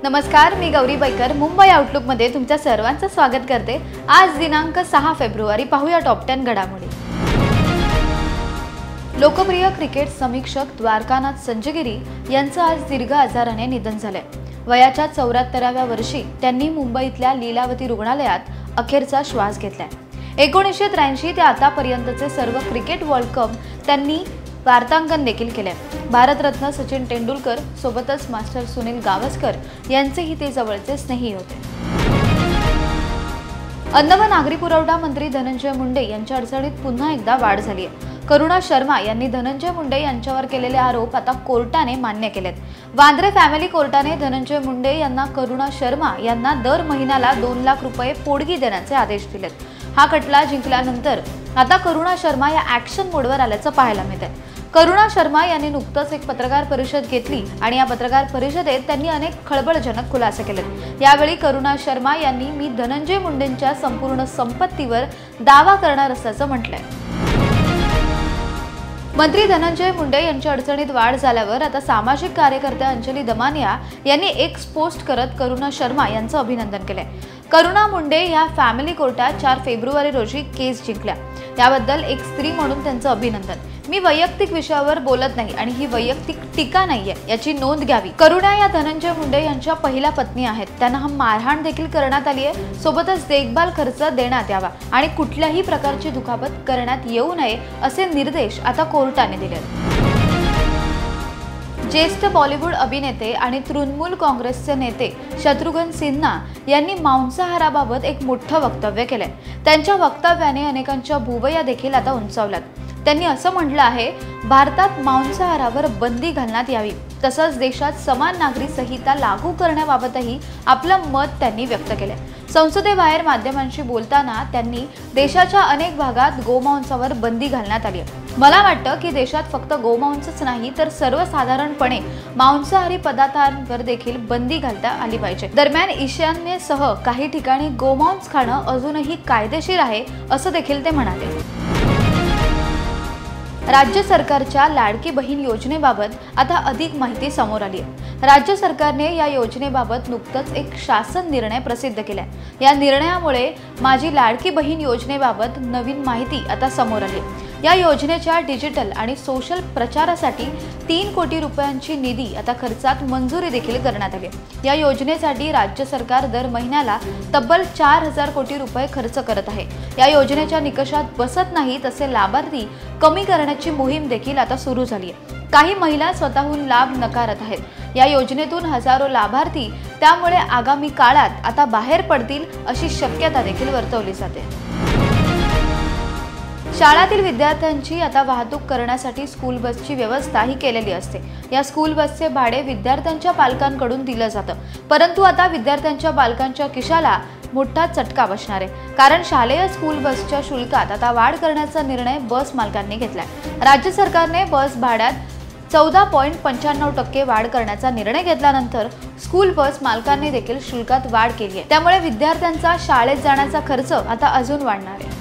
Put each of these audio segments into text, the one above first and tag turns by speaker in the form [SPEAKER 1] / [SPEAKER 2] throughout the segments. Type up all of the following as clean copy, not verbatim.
[SPEAKER 1] नमस्कार, मी Gauri Baker Mumbai outlook मध्ये तुमच्या सर्वांचं स्वागत करते। आज दिनांक 6 फेब्रुवारी पाहूया टॉप 10 घडामोडी। लोकप्रिय क्रिकेट समीक्षक द्वारकानाथ संजगिरी यांचं आज दीर्घ आजाराने निधन झाले। वयाच्या 74व्या वर्षी त्यांनी मुंबईतल्या लीलावती रुग्णालयात अखेरचा श्वास घेतलाय। 1983 ते आतापर्यंतचे सर्व क्रिकेट वर्ल्ड कप त्यांनी वार्तांकन देखील केले। भारतरत्न सचिन तेंडुलकर सोबतच मास्टर सुनील गावस्कर यांचेही ते जवळचे स्नेही होते। अन्न व नागरी पुरवठा मंत्री धनंजय मुंडे यांच्या अडचणीत पुन्हा एकदा वाढ झाली आहे। करुणा शर्मा यांनी धनंजय मुंडे यांच्यावर केलेले आरोप आता कोर्टाने मान्य केलेत। वांद्रे फॅमिली कोर्टाने धनंजय मुंडे यांना करुणा शर्मा यांना दर महिन्याला 2 लाख रुपये पोटगी देण्याचे आदेश दिलेत। हा खटला जिंकल्यानंतर आता करुणा शर्मा या ॲक्शन मोडवर आल्याचं पाहायला मिळतंय। करुणा शर्मा यांनी नुकतंच एक पत्रकार परिषद घेतली आणि या पत्रकार परिषदेत त्यांनी अनेक खळबळजनक खुलासे केलेत। यावेळी करुणा शर्मा यांनी मी धनंजय मुंडेंच्या संपूर्ण संपत्तीवर दावा करणार असल्याचं म्हटलंय। मंत्री धनंजय मुंडे यांच्या अडचणीत वाढ झाल्यावर आता सामाजिक कार्यकर्त्या अंजली दमानिया यांनी एक पोस्ट करत करुणा शर्मा यांचं अभिनंदन केलंय। करुणा मुंडे या फॅमिली कोर्टात 4 फेब्रुवारी रोजी केस जिंकल्या, याबद्दल एक स्त्री म्हणून त्यांचं अभिनंदन। मी वैयक्तिक विषयावर बोलत नाही आणि ही वैयक्तिक टीका नाहीये याची नोंद घ्यावी। करुणा या धनंजय मुंडे यांच्या पहिल्या पत्नी आहेत। त्यांना मारहाण देखील करण्यात आली आहे। सोबतच देखभाल खर्च देण्यात यावा आणि कुठल्याही प्रकारची दुखापत करण्यात येऊ नये असे निर्देश आता कोर्टाने दिले। ज्येष्ठ बॉलिवूड अभिनेते आणि तृणमूल काँग्रेसचे नेते शत्रुघ्न सिन्हा यांनी मांसाहाराबाबत एक मोठं वक्तव्य केलंय। त्यांच्या वक्तव्याने अनेकांच्या भुवया देखील आता उंचावल्यात। त्यांनी असं म्हटलं आहे, भारतात मांसाहारावर बंदी घालण्यात यावी, तसंच देशात समान नागरी संहिता लागू करण्याबाबतही आपलं मत त्यांनी व्यक्त केलंय। संसदेबाहेर माध्यमांशी बोलताना त्यांनी देशाच्या अनेक भागात गोमांसावर बंदी घालण्यात आली आहे। मला वाटतं की देशात फक्त गोमांसच नाही तर सर्वसाधारणपणे मांसाहारी पदार्थांवर देखील बंदी घालता आली पाहिजे। दरम्यान ईशान्येसह काही ठिकाणी गोमांस खाणं अजूनही कायदेशीर आहे असं देखील ते म्हणाले। राज्य सरकारच्या लाडकी बहीण योजनेबाबत आता अधिक माहिती समोर आली आहे। राज्य सरकारने या योजनेबाबत नुकतंच एक शासन निर्णय प्रसिद्ध केलाय। या निर्णयामुळे माझी लाडकी बहीण योजनेबाबत नवीन माहिती आता समोर आली आहे। या योजनेच्या डिजिटल आणि सोशल प्रचारासाठी 3 कोटी रुपयांची निधी आता खर्चात मंजुरी देखील करण्यात आली। या योजनेसाठी राज्य सरकार दर महिन्याला तब्बल 4000 कोटी रुपये खर्च करत आहे। या योजनेच्या निकषात बसत नाहीत असे लाभार्थी कमी करण्याची मोहीम देखील आता सुरू झाली आहे। काही महिला स्वतःहून लाभ नकारत आहेत। या योजनेतून हजारो लाभार्थी त्यामुळे आगामी काळात आता बाहेर पडतील अशी शक्यता देखील वर्तवली जाते। शाळातील विद्यार्थ्यांची आता वाहतूक करण्यासाठी स्कूल बसची व्यवस्था ही केलेली असते। या स्कूल बसचे भाडे विद्यार्थ्यांच्या पालकांकडून दिलं जातं, परंतु आता विद्यार्थ्यांच्या पालकांच्या खिशाला मोठा चटका बसणार आहे, कारण शालेय स्कूल बसच्या शुल्कात आता वाढ करण्याचा निर्णय बस मालकांनी घेतलाय। राज्य सरकारने बस भाड्यात 14.95% वाढ करण्याचा निर्णय घेतल्यानंतर स्कूल बस मालकांनी देखील शुल्कात वाढ केली आहे। त्यामुळे विद्यार्थ्यांचा शाळेत जाण्याचा खर्च आता अजून वाढणार आहे।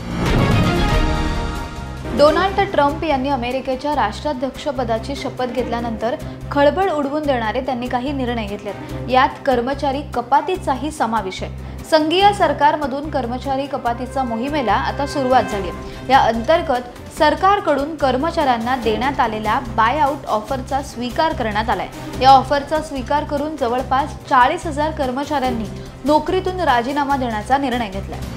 [SPEAKER 1] डोनाल्ड ट्रम्प यांनी अमेरिकेच्या राष्ट्राध्यक्षपदाची शपथ घेतल्यानंतर खळबळ उडवून देणारे त्यांनी काही निर्णय घेतलेत। यात कर्मचारी कपातीचाही समावेश आहे। संघीय सरकारमधून कर्मचारी कपातीच्या मोहिमेला आता सुरुवात झाली आहे। या अंतर्गत सरकारकडून कर्मचाऱ्यांना देण्यात आलेल्या बाय आउट ऑफरचा स्वीकार करण्यात आलाय। या ऑफरचा स्वीकार करून जवळपास 40,000 कर्मचाऱ्यांनी नोकरीतून राजीनामा देण्याचा निर्णय घेतलाय।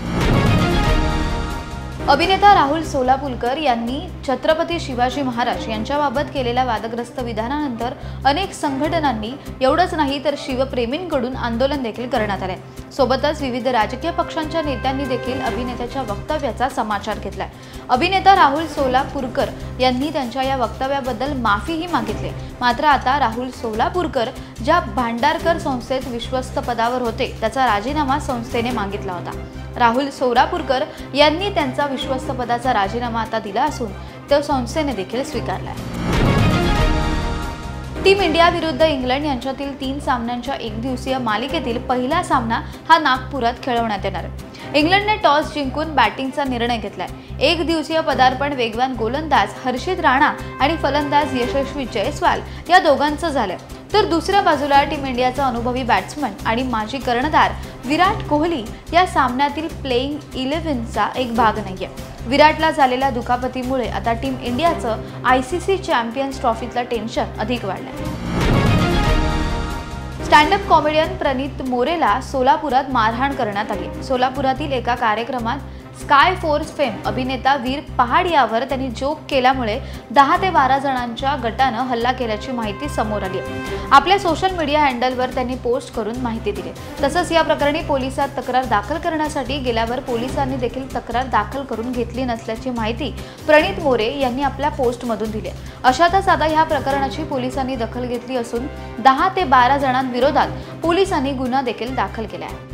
[SPEAKER 1] अभिनेता राहुल सोलापूरकर यांनी छत्रपती शिवाजी महाराज यांच्याबाबत केलेल्या वादग्रस्त विधानानंतर अनेक संघटनांनी एवढंच नाही तर शिवप्रेमींकडून आंदोलन देखील करण्यात आले। सोबतच विविध राजकीय पक्षांच्या नेत्यांनी देखील अभिनेत्याच्या वक्तव्याचा समाचार घेतलाय। अभिनेता राहुल सोलापूरकर यांनी त्यांच्या या वक्तव्याबद्दल माफीही मागितली। मात्र आता राहुल सोलापूरकर ज्या भांडारकर संस्थेत विश्वस्त पदावर होते त्याचा राजीनामा संस्थेने मागितला होता। राहुल सोलापूरकर यांनी त्यांचा विश्वस्त पदाचा राजीनामा आता दिला असून तो संस्थेने देखील स्वीकारलाय। टीम इंडिया विरुद्ध इंग्लंड यांच्यातील 3 सामन्यांच्या एकदिवसीय मालिकेतील पहिला सामना हा नागपुरात खेळवण्यात येणार आहे। इंग्लंडने टॉस जिंकून बॅटिंगचा निर्णय घेतलाय। एक दिवसीय पदार्पण वेगवान गोलंदाज हर्षित राणा आणि फलंदाज यशस्वी जयस्वाल या दोघांचं झालं। तर दुसऱ्या बाजूला टीम इंडियाचा अनुभवी बॅट्समन आणि माजी कर्णधार विराट कोहली या सामन्यातील प्लेइंग 11चा एक भाग नाहीये. विराटला झालेल्या दुखापतीमुळे आता टीम इंडियाचं ICC चॅम्पियन्स ट्रॉफीतलं टेन्शन अधिक वाढलंय. स्टँडअप कॉमेडियन प्रणित मोरेला सोलापुरात मारहाण करण्यात आली. सोलापुरातील एका कार्यक्रमात स्काय फोर्स फेम अभिनेता वीर पहाड यावर त्यांनी जोक केल्यामुळे 10 ते 12 जणांच्या गटानं हल्ला केल्याची माहिती समोर आली आहे. आपल्या सोशल मीडिया हँडलवर त्यांनी पोस्ट करून माहिती दिली. तसंच या प्रकरणी पोलिसात तक्रार दाखल करण्यासाठी गेल्यावर पोलिसांनी देखील तक्रार दाखल करून घेतली नसल्याची माहिती प्रणित मोरे यांनी आपल्या पोस्टमधून दिली. अशातच आता या प्रकरणाची पोलिसांनी दखल घेतली असून 10 ते 12 जणांविरोधात पोलिसांनी गुन्हा देखील दाखल केला आहे.